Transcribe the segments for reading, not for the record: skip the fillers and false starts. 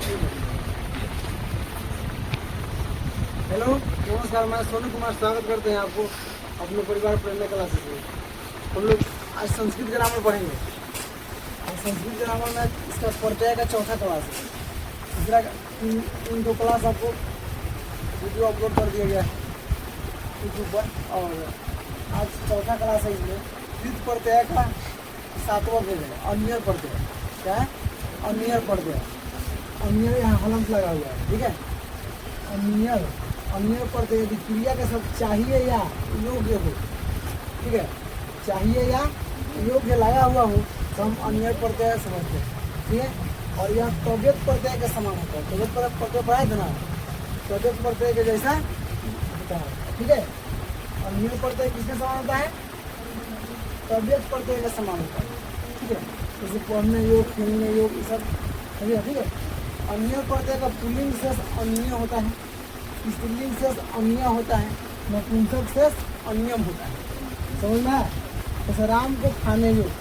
Hello नमस्कार, मैं सोनू कुमार स्वागत करते हैं आपको अपने परिवार प्रेरणा क्लासेस में। हम लोग आज संस्कृत ग्रामर पढ़ेंगे और संस्कृत ग्रामर में इसका प्रत्यय का चौथा क्लास है। तीसरा इन दो क्लास आपको वीडियो अपलोड कर दिया गया है यूट्यूब पर, और आज चौथा क्लास है। इसमें द्वित प्रत्यय का 7वां पेज है। अन्य प्रत्यय क्या है? अन्य प्रत्यय। अन्य यहाँ हलंत लगा हुआ है, ठीक है। अन्य प्रत्यय यदि क्रिया का सब चाहिए या योग्य हो, ठीक है, चाहिए या योग्य लगा हुआ हो तो हम अन्य प्रत्यय समझते हैं, ठीक है। और यह तव्यत प्रत्यय के समान होता है। तव्यत प्रत्यय पढ़ाए थे ना, तव्यत प्रत्यय के जैसा होता है, ठीक है। अन्य प्रत्यय किसके समान होता है? तव्यत प्रत्यय के समान होता है, ठीक है। जैसे पढ़ने योग, खेलने योग, ये सब, ठीक है। अन्य प्रत्यय का पुल्लिंग शेष अन्य होता है, स्त्रीलिंग शेष अन्य होता है, नपुंसक शेष अन्यम होता है। समझ में आया? जैसे राम को खाने योग,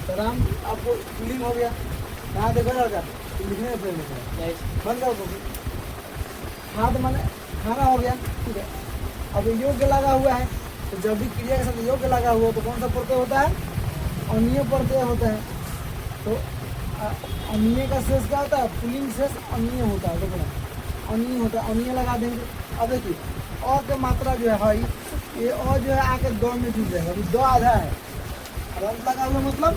तो राम आपको पुल्लिंग हो गया, यहाँ देखो जाएगा लिखने में बन जाओ। खाद माने खाना हो गया, ठीक है। अब योग्य लगा हुआ है, तो जब भी क्रिया के साथ योग्य लगा हुआ तो कौन सा प्रत्यय होता है? अन्य प्रत्यय होता है। तो अन्य का शेष क्या होता है? पुल्लिंग शेष अन्य होता है। देखो अन्य होता है, अन्य लगा देंगे। अब देखिए अ की मात्रा जो है ये अ जो है आके द में जुड़ जाएगा। अभी द आधा है, रंत लगा हुआ मतलब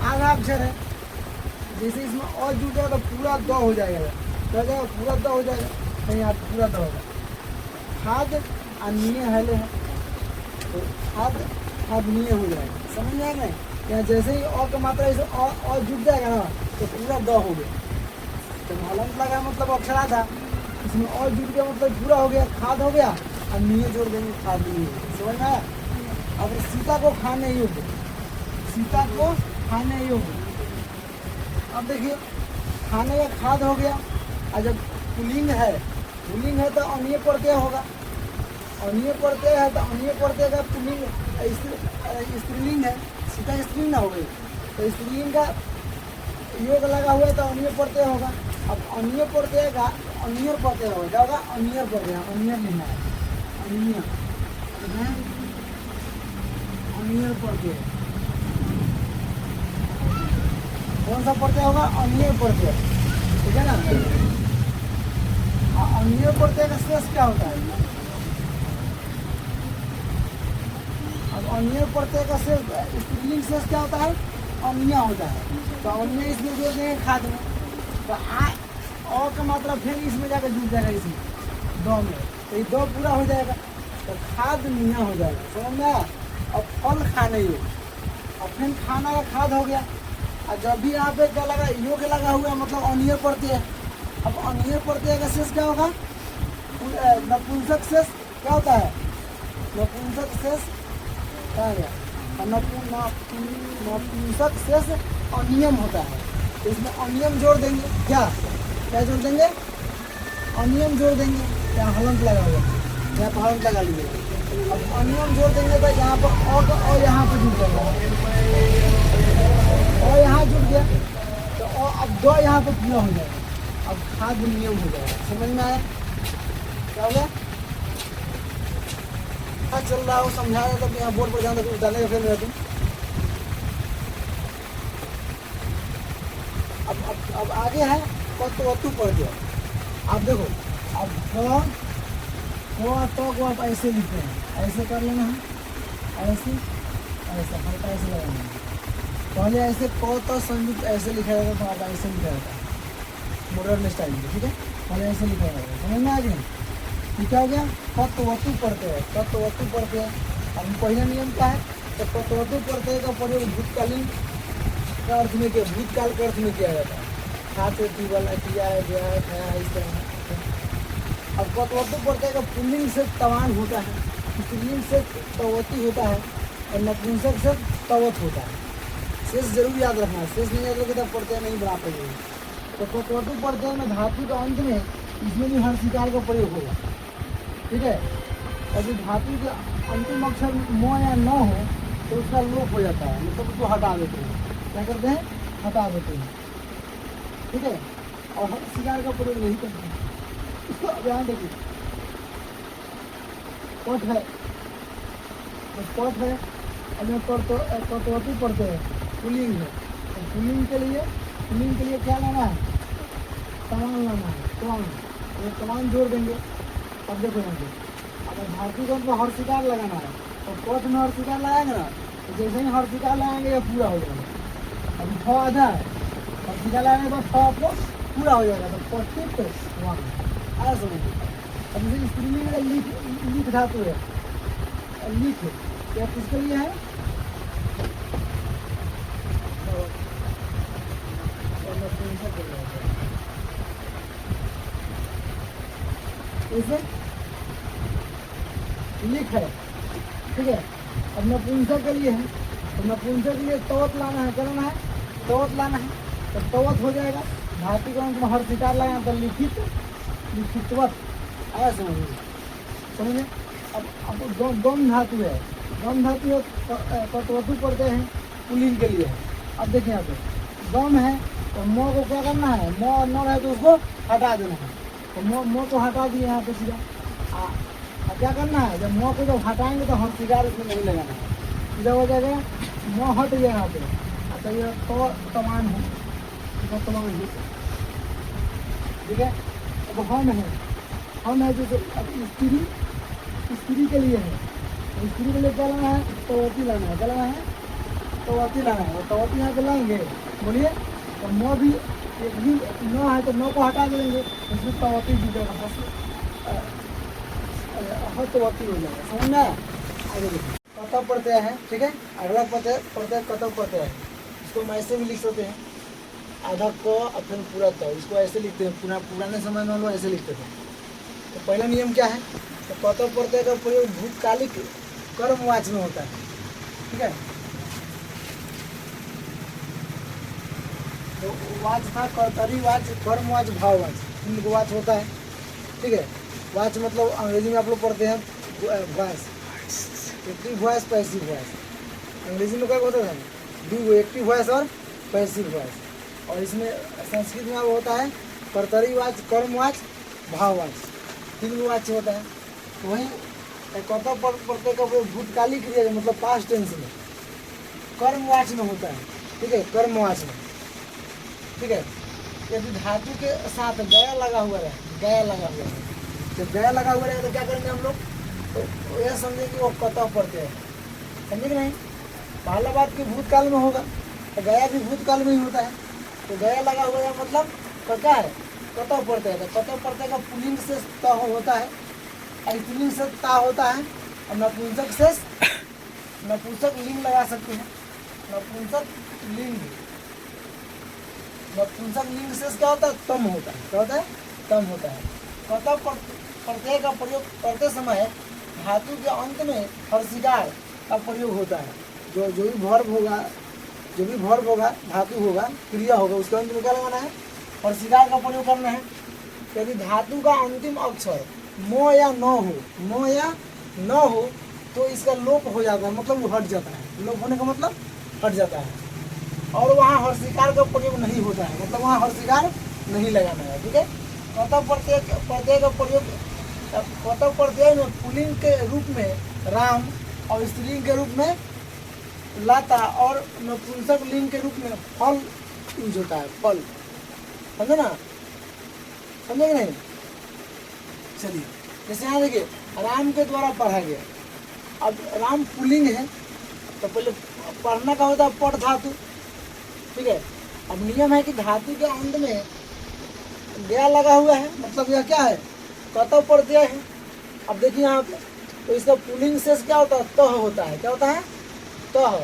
आधा अक्षर है। जैसे इसमें अ जुड़ जाएगा तो पूरा द हो जाएगा, पूरा द हो जाएगा, नहीं आप पूरा द होगा। खाद अन्य हले है तो खाद नीय हो जाएगा। समझ में आएगा? या जैसे ही अ की मात्रा इसे अ जुड़ जाएगा ना तो पूरा द हो गया। तो हलंत लगा मतलब अक्षरा था, इसमें अ जुड़ गया मतलब पूरा हो गया, खाद हो गया, और नीय जोड़ देंगे, खाद नीय। समझ में आया? अब सीता को खाने योग्य, सीता को खाने योग्य। अब देखिए खाने का खाद हो गया, और जब पुल्लिंग है तो अन्य प्रत्यय होगा। अन्य प्रत्यय है तो अन्य प्रत्यय का पुल्लिंग स्त्रीलिंग है, सीता स्त्रीलिंग ना हो गई, तो स्त्रीलिंग का योग लगा हुआ है तो अन्य प्रत्यय होगा। अब अन्य प्रत्यय का अन्य प्रत्यय होगा, क्या होगा? अन्य प्रत्यय, अन्य लिखना है, अन्य प्रत्यय। कौन सा प्रत्यय होगा? अन्य प्रत्यय, ठीक है ना। अन्य प्रत्यय का शेष क्या होता है? अब अन्य प्रत्यय का शेष स्त्रीलिंग शेष क्या होता है? अन्य होता है। तो अन्य इसमें जोड़ देंगे खाद में, तो अ का मात्रा फिर इसमें जाकर जुड़ जाएगा, इसमें द में, तो ये द पूरा हो जाएगा, तो खाद निया हो जाएगा। समझ में आया? अब फल खाने योग, अब फिर खाना का खाद हो गया। और जब भी यहाँ पे क्या लगा? योग लगा हुआ मतलब अन्य प्रत्यय। अब अन्य प्रत्यय का शेष क्या होगा? नपुंसक शेष क्या होता है? नपुंसक शेष क्या गया? नपुंसक शेष अनियम होता है। तो इसमें अनियम जोड़ देंगे, क्या जोड़ देंगे? अनियम जोड़ देंगे। यहाँ हलंत लगा हुआ, यहाँ पर हलंत लगा लीजिए। अब अनियम जोड़ देंगे तो यहाँ पर और यहाँ पर जुड़ जाएगा, और यहाँ जुड़ गया तो अब दो यहाँ पर पूरा हो जाएगा। अब खाद नियम हो जाएगा। समझ में आया क्या हो गया? चल रहा हो समझा रहा था, यहाँ बोर्ड पर जाना तो डालेगा फिर मेरा तुम। अब आगे है वस्तु पढ़ दिया। आप देखो अब को आप ऐसे लिखते हैं, ऐसे कर लेना है, ऐसे हल्का ऐसे लगाना है। पहले ऐसे क तो संयुक्त ऐसे लिखा जाता था, अब ऐसे लिखा जाता है मॉडर्न स्टाइल में, ठीक है। पहले ऐसे लिखा जाता है। समझ में आ गया? क्या हो गया? तत्वतु पढ़ते हैं, तत्वतु पढ़ते हैं। अब पहला नियम क्या है? तो तत्वतु प्रत्यय का प्रयोग भूतकालीन का अर्थ में किया, भूतकाल के अर्थ में किया जाता है। खाते पीवल किया है, गया है, खाया है, इस तरह। अब तत्वतु प्रत्यय का पुल्लिंग से तवान होता है, स्त्रीलिंग से तवती होता है, और नपुंसक से तवत होता है। शेष जरूर याद रखना है, शेष नहीं याद रखें तो प्रत्यय नहीं बना पाएंगे। तो तत्वतु प्रत्यय में धातु का अंत में इसमें भी हर शिकार का प्रयोग होगा, ठीक है। यदि धातु के अंतिम अक्षर म या न हो तो उसका लोप हो जाता है, मतलब उसको हटा देते हैं। क्या करते हैं? हटा देते हैं, ठीक है। और हर शिकार का प्रयोग नहीं करते हैं। इसको ध्यान देखिए, पट है तो पट है, अब यहाँ कर्तवती पढ़ते हैं, पुलिंग है, तो पुलिंग के लिए क्या लाना है, तवान लाना है, तवान, ये तवान जोड़ देंगे। अब देखो यहाँ पे अगर धातु को हमको हर शिकार लगाना है तो पट में हर शिकार लगाएंगे ना, तो जैसे ही हर शिकार लगाएंगे ये पूरा हो जाएगा। अभी फ आधा है, हर शिकार लगाने के बाद फ आपको पूरा हो जाएगा, तो पट्टी पे वहाँ आया समझिए। अब जैसे स्त्रीलिंग में लिख धातु है, लिख क्या किसके लिए है, इसे लिख है, ठीक है। अब नपुंसक के लिए है, तो नपुंसक के लिए तवत लाना है, करना है तवत लाना है, तो तवत हो जाएगा। धातु को अंत में हर शिकार लगाना तो लिखितवत आया समझिए। अब गम धातु है, गम धातु है, कटवतु पढ़ते हैं, पुलिंग के लिए है। अब देखिए यहाँ पे गम है तो म को क्या करना है, म न रहे तो उसको हटा देना है, तो म को हटा दिए यहाँ पे सीधा। क्या करना है, जब म को जब हटाएंगे तो हर शिकार इसमें नहीं लगाना है, सीधा हो जाएगा, म हट गया यहाँ पे। अच्छा ये तो तमान है, तमान है, ठीक है। अब हम है जैसे स्त्री के लिए है, तो स्त्री के लिए क्या लाना है, तवती लाना है, क्या लाना है, तवती लाना है। तवती यहाँ पे लाएंगे, बोलिए, तो म भी एक भी न है तो न को हटा देंगे, इसमें तवती जुड़ जाएगा, तवती हो जाएगा, समझ में आया। आगे देखिए कतव पढ़ते हैं, ठीक है। अगला पढ़ते कतव पढ़ते हैं, इसको हम ऐसे भी लिख सकते हैं, आधा क और फिर पूरा त, इसको ऐसे लिखते हैं, पुराने समय में लोग ऐसे लिखते थे। तो पहला नियम क्या है, तो कतव प्रत्यय का प्रयोग भूतकालिक कर्मवाच में होता है, ठीक है। तो वाच था कर्तरी वाच, कर्मवाच, भाववाच, तीन को वाच होता है, ठीक है। वाच मतलब अंग्रेजी में आप लोग पढ़ते हैं voice, active voice, passive voice. अंग्रेजी में क्या होता है, दो एक्टिव वॉइस और पैसिव वॉइस, और इसमें संस्कृत में वो होता है कर्तरी वाच, कर्मवाच, भाववाच, तीन वाच होता है। तो वही कतव प्रत्यय का भूतकालिक क्रिया मतलब पास्ट टेंस में कर्मवाच में होता है, ठीक है, कर्मवाच में, ठीक है। यदि धातु के साथ गया लगा हुआ है, गया लगा हुआ है, जब गया लगा हुआ है तो क्या करेंगे हम लोग, तो यह समझे कि वो कतव प्रत्यय है, समझे कि नहीं। पहला बात कि भूतकाल में होगा, तो गया भी भूतकाल में ही होता है, तो गया लगा हुआ है मतलब तो क्या है, कतव प्रत्यय है। कतव प्रत्यय का पुल्लिंग से त होता है, स्त्रीलिंग से ता होता है, और नपुंसक से नपुंसक लिंग लगा सकते हैं, नपुंसक लिंग से क्या होता है, तम होता है, क्या होता है, तम होता है। कतव प्रत्यय का प्रयोग करते समय धातु के अंत में हर्षिकार का प्रयोग होता है। जो भी वर्ब होगा, धातु होगा, क्रिया होगा, उसके अंत में क्या लगाना है, हर्षिकार का प्रयोग करना है। यदि धातु का अंतिम अक्षर म या न हो तो इसका लोप हो जाता है, मतलब वो हट जाता है, लोप होने का मतलब हट जाता है, और वहाँ हर्षिकार का प्रयोग नहीं होता है, मतलब वहाँ हर्षिकार नहीं लगाना है, ठीक है। कतव प्रत्यय का प्रयोग, कतव प्रत्यय में पुल्लिंग के रूप में राम और स्त्रीलिंग के रूप में लाता और नपुंसक लिंग के रूप में फल यूज होता है, फल, समझे ना, समझे कि नहीं। चलिए जैसे यहाँ देखिए राम के द्वारा पढ़ा गया, अब राम पुल्लिंग है तो पहले पढ़ना का होता है पढ़ धातु, ठीक है। अब नियम है कि धातु के अंत में गया लगा हुआ है, मतलब यह क्या है, कतव प्रत्यय है। अब देखिए यहाँ पे तो इसका पुल्लिंग शेष क्या होता है, तह होता है, क्या होता है, तह,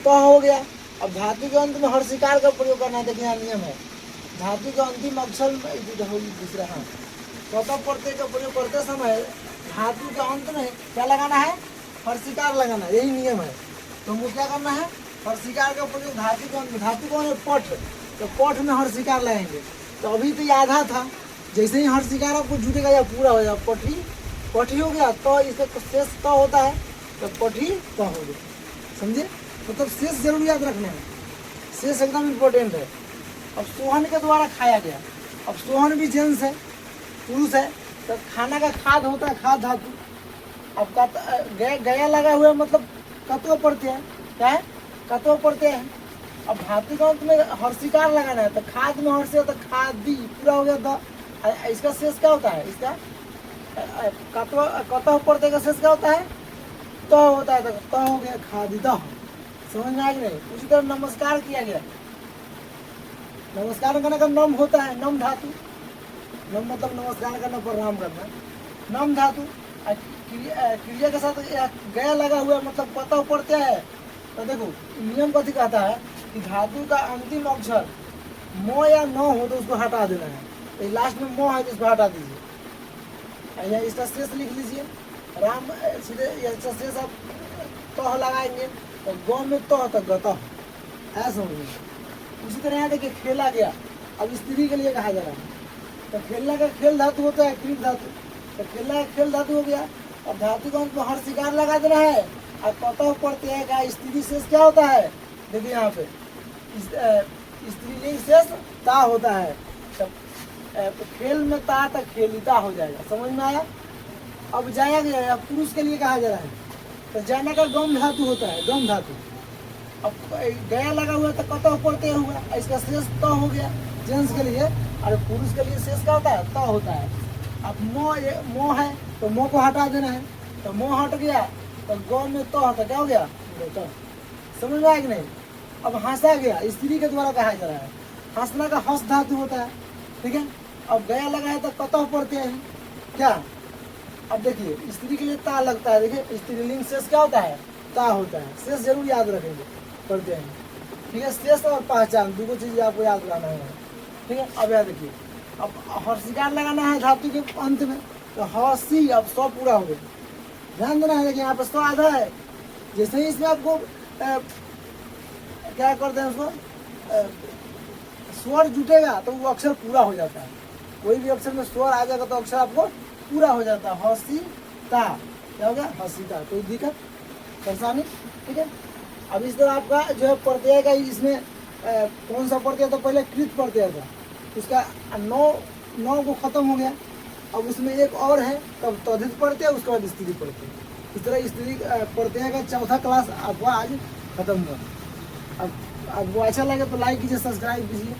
तह हो गया। अब धातु के अंत में हर्षिकार का प्रयोग करना है, देखिए यहाँ नियम है, धातु के अंतिम अक्षर में दूसरा, हाँ, कतव प्रत्यय का प्रयोग करते समय धातु के अंत में क्या लगाना है, हर्षिकार लगाना, यही नियम है। तो हमको क्या करना है, हर्षिकार का प्रयोग धातु के अंत में, धातु कौन है, पठ, तो पठ में हर्षिकार लगाएंगे। तो अभी तो ये आधा था, जैसे ही हर्षिकार आपको जुटेगा या पूरा हो जाएगा, पठी हो गया, तो इसका शेष त होता है, तो पठी त हो गया, समझे। मतलब शेष जरूर याद रखना है, शेष एकदम इम्पोर्टेंट है, अब सोहन के द्वारा खाया गया। अब सोहन भी जेंस है, पुरुष है, तो खाना का खाद होता है, खाद धातु। अब गया लगा हुआ मतलब कत्व प्रत्यय है, क्या है? कत्व प्रत्यय है। अब धातु का अंत में हर्षिकार लगाना है, तो खाद में हर्ष है तो खादी पूरा हो गया द। इसका शेष क्या होता है? इसका कत्व प्रत्यय का शेष क्या होता है? तो होता है, तो हो गया खादिता। समझ में आ गया? उसी तरह नमस्कार किया गया, नमस्कार करने का नम होता है, नम धातु। नम मतलब नमस्कार करना, प्रणाम करना, नम धातु। क्रिया के साथ गया लगा हुआ मतलब पता पड़ता है। तो देखो नियम कथी कहता है कि धातु का अंतिम अक्षर म या न हो तो उसको हटा देना है। तो लास्ट में म है तो उसको हटा दीजिए। इसका शेष लिख लीजिए, राम सीधे इसका शेष आप तह लगाएंगे तो ग में तह तो गतः, ऐसा समझिए। उसी तरह यहाँ देखिए खेला गया, अब स्त्री के लिए कहा जा रहा है, तो खेलने का खेल धातु होता है, क्रीट धातु। तो खेलना का खेल धातु हो गया। अब धातु का अंत में हर शिकार लगा देना है। अब कतः प्रत्यय का स्त्री शेष क्या होता है? देखिए यहाँ पे स्त्रीलिंग शेष ता होता है। तो खेल में ता तक खेलिता हो जाएगा। समझ में आया? अब जाया गया, अब पुरुष के लिए कहा जा रहा है, तो जाने का गम धातु होता है, गम धातु। अब गया लगा हुआ तो कतः प्रत्यय हुआ, इसका शेष त हो गया जेंट्स के लिए, और पुरुष के लिए शेष क्या होता है? त होता है। अब मो है तो मो को हटा देना है, तो मो हट गया तो ग में तो हटा, क्या हो गया? तो समझ में आया कि नहीं? अब हंसा गया, स्त्री के द्वारा कहा जा रहा है, हंसना का हंस धातु होता है, ठीक है। अब गया लगा है तो कतः प्रत्यय है, क्या? अब देखिए स्त्री के लिए ता लगता है, देखिए स्त्रीलिंग शेष क्या होता है? ता होता है। शेष जरूर याद रखेंगे, प्रत्यय है, ठीक है। शेष और पहचान दो चीज आपको याद करना है, ठीक है। अब यहाँ देखिए, अब हर्षिकार लगाना है धातु के अंत में, तो हसी, अब सौ पूरा हो गया। ध्यान देना है, देखिए यहाँ पर सौ आधा है। जैसे ही इसमें आपको क्या करते हैं, उसको स्वर जुटेगा तो वो अक्षर पूरा हो जाता है। कोई भी अक्षर में स्वर आ जाएगा तो अक्षर आपको पूरा हो जाता है। हसीता, क्या हो गया? हसीता। कोई दिक्कत परेशानी? ठीक है। अब इस तरह आपका जो है प्रत्यय का, इसमें कौन सा प्रत्यय? तो पहले कृत प्रत्यय था, उसका नौ को खत्म हो गया। अब उसमें एक और है, तब तद्धित प्रत्यय, उसके बाद स्त्री प्रत्यय। इस तरह स्त्री प्रत्यय का चौथा क्लास आपका आज खत्म हुआ। अब आपको अच्छा लगे तो लाइक कीजिए, सब्सक्राइब कीजिए।